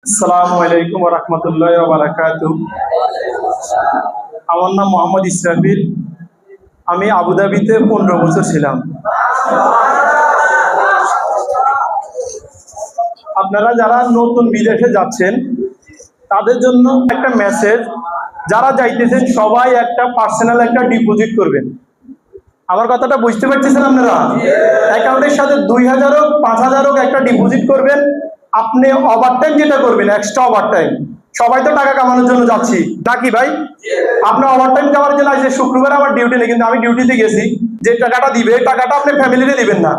আসসালামু আলাইকুম ওয়া রাহমাতুল্লাহি ওয়া বারাকাতুহু। আমার নাম মোহাম্মদ ইসরাফিল। আমি আবুধাবিতে 15 বছর ছিলাম। আপনারা যারা নতুন বিদেশে যাচ্ছেন তাদের জন্য একটা মেসেজ, যারা যাইতেছেন সবাই একটা পার্সোনাল একটা ডিপোজিট করবেন। আমার কথাটা বুঝতে পারতেছেন আপনারা? অ্যাকাউন্টের সাথে 2000 হোক 5000 হোক একটা ডিপোজিট করবেন। আপনি ওভারটাইম যেটা করবেন, এক্সট্রা ওভারটাইম, সবাই তো টাকা কামানোর জন্য যাচ্ছি নাকি ভাই? আপনি ওভারটাইম যাওয়ার জন্য আজকে শুক্রবার আমার ডিউটি নেই, কিন্তু আমি ডিউটিতে গেছি, যে টাকাটা দিবে এই টাকাটা আপনি ফ্যামিলিরে দিবেন না,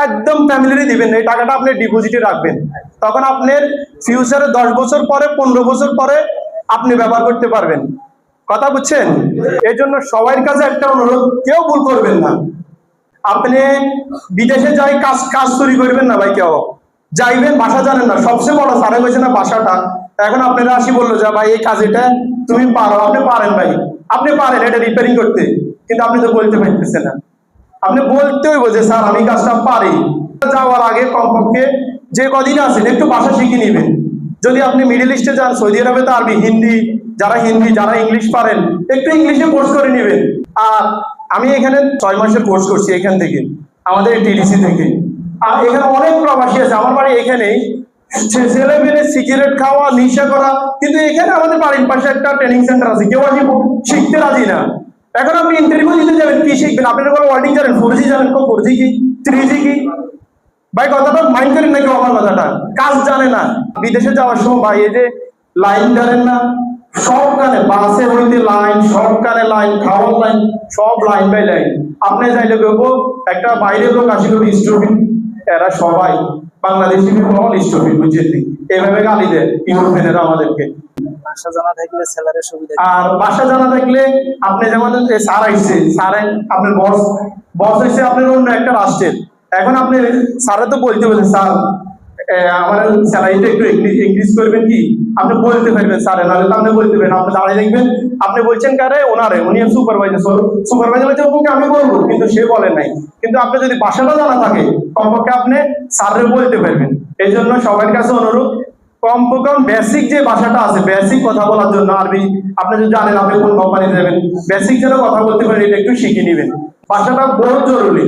একদম ফ্যামিলিরে দিবেন না, এই টাকাটা আপনি ডিপোজিটে রাখবেন। তখন আপনার ফিউচারে 10 বছর পরে 15 বছর পরে আপনি ব্যবহার করতে পারবেন। কথা বুঝছেন? এই জন্য সবার কাছে একটা অনুরোধ, কেউ ভুল করবেন না। আপনি বিদেশে যাই কাজ চুরি করবেন না ভাই। কেউ যাইবেন, ভাষা জানেন না, সবচেয়ে বড় সারা হয়েছে না ভাষাটা। এখন আপনারা আসি বললো যে ভাই এই কাজ এটা তুমি পারো, আপনি পারেন ভাই, আপনি পারেন এটা রিপেয়ারিং করতে, কিন্তু আপনি তো বলতে পারতেছেন না। আপনি বলতে হইব যে স্যার আমি কাজটা পারি। যাওয়ার আগে কমপক্ষে যে কদিন আছেন একটু ভাষা শিখে নিবেন। যদি আপনি মিডল ইস্টে যান, সৌদি আরবে তো আরবি, হিন্দি, যারা ইংলিশ পারেন একটু ইংলিশে কোর্স করে নেবেন। আর আমি এখানে 6 মাসের কোর্স করছি এখান থেকে, আমাদের টিডিসি থেকে। আর এখানে অনেক প্রবাসী আছে, আমার বাড়ি এখানেই। ছেলে মেয়ে সিগারেট খাওয়া, নেশা করা, কিন্তু এখানে আমাদের বাড়ির পাশে একটা ট্রেনিং সেন্টার আছে, কেউ আসি শিখতে রাজি না। এখন আপনি ইন্টারভিউ দিতে যাবেন, কি শিখবেন? আপনার কোনো ওয়ার্ডিং জানেন? 4G জানেন? 4G কি 3G কি? ভাই কথাটা মাইন্ড করেন নাকি? আমার কথাটা কাজ জানে না। বিদেশে যাওয়ার সময় ভাই এই যে লাইন জানেন না, সব কানে বাসে হইতে লাইন, সব কানে লাইন, খাওয়ার লাইন, সব লাইন বাই লাইন। আপনি চাইলে কেউ একটা বাইরের লোক আসি কেউ স্টুডেন্ট, এরা সবাই বাংলাদেশি স্টুডেন্ট, বুঝছেন? এইভাবে গালি দেয় ইউরোপিয়ানরা আমাদেরকে। ভাষা জানা থাকলে স্যালারির সুবিধা। আর ভাষা জানা থাকলে আপনি যেমন স্যার আইসে, স্যার আপনার বস হয়েছে আপনার অন্য একটা রাষ্ট্রের, এখন আপনি স্যারে তো বলতে বলছেন স্যার আমার স্যালারিটা একটু ইনক্রিজ করবেন কি? আপনি বলতে পারবেন স্যার, নাহলে তো আপনি বলতে পারবেন। আপনি দাঁড়িয়ে দেখবেন, আপনি বলছেন কারে? ওনারে, উনি সুপারভাইজার বলছে ওকে আমি বলবো, কিন্তু সে বলেন নাই। কিন্তু আপনি যদি ভাষাটা জানা থাকে কমপক্ষে আপনি স্যারে বলতে পারবেন। এই জন্য সবার কাছে অনুরোধ, কমপক্ষে বেসিক যে ভাষাটা আছে, বেসিক কথা বলার জন্য আরবি আপনি যদি জানেন, আপনি কোন কোম্পানিতে যাবেন, বেসিক যেন কথা বলতে পারেন, এটা একটু শিখে নেবেন। ভাষাটা বহুত জরুরি।